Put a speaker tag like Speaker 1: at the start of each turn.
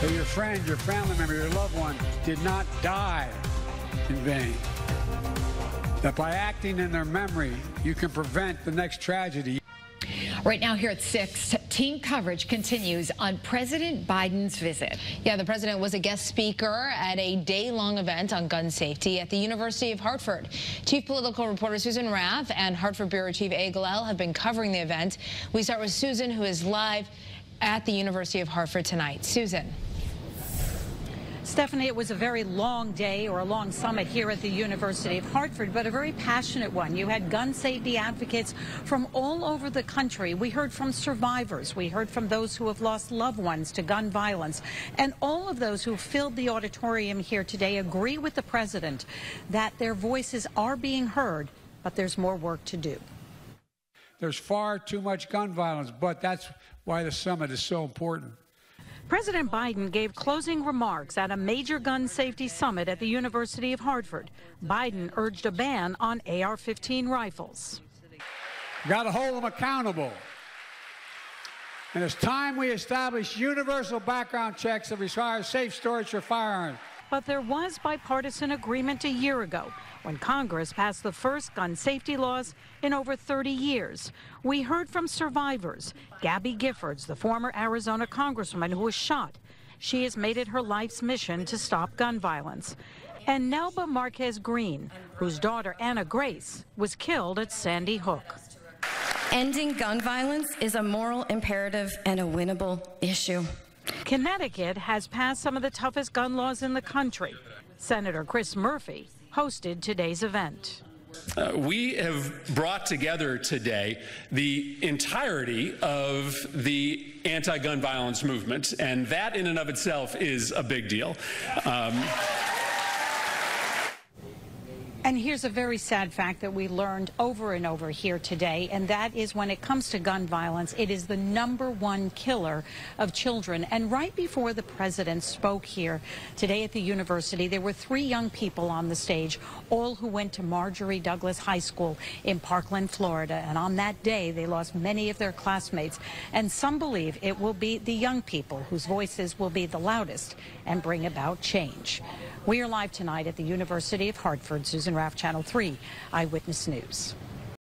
Speaker 1: that your friend, your family member, your loved one did not die in vain. That by acting in their memory, you can prevent the next tragedy.
Speaker 2: Right now here at 6, team coverage continues on President Biden's visit.
Speaker 3: Yeah, the president was a guest speaker at a day-long event on gun safety at the University of Hartford. Chief political reporter Susan Raff and Hartford Bureau Chief A. Galel have been covering the event. We start with Susan, who is live at the University of Hartford tonight. Susan.
Speaker 4: Stephanie, it was a very long day, or a long summit here at the University of Hartford, but a very passionate one. You had gun safety advocates from all over the country. We heard from survivors. We heard from those who have lost loved ones to gun violence. And all of those who filled the auditorium here today agree with the president that their voices are being heard, but there's more work to do.
Speaker 1: There's far too much gun violence, but that's why the summit is so important.
Speaker 4: President Biden gave closing remarks at a major gun safety summit at the University of Hartford. Biden urged a ban on AR-15 rifles.
Speaker 1: Got to hold them accountable. And it's time we establish universal background checks that require safe storage for firearms.
Speaker 4: But there was bipartisan agreement a year ago when Congress passed the first gun safety laws in over 30 years. We heard from survivors. Gabby Giffords, the former Arizona congresswoman who was shot. She has made it her life's mission to stop gun violence. And Nelba Marquez Green, whose daughter Anna Grace was killed at Sandy Hook.
Speaker 5: Ending gun violence is a moral imperative and a winnable issue.
Speaker 4: Connecticut has passed some of the toughest gun laws in the country. Senator Chris Murphy hosted today's event.
Speaker 6: We have brought together today the entirety of the anti-gun violence movement, and that in and of itself is a big deal.
Speaker 4: And here's a very sad fact that we learned over and over here today, and that is when it comes to gun violence, it is the #1 killer of children. And right before the president spoke here today at the university, there were 3 young people on the stage, all who went to Marjorie Douglas High School in Parkland, Florida. And on that day, they lost many of their classmates. And some believe it will be the young people whose voices will be the loudest and bring about change. We are live tonight at the University of Hartford. Susan Raff, Channel 3 Eyewitness News.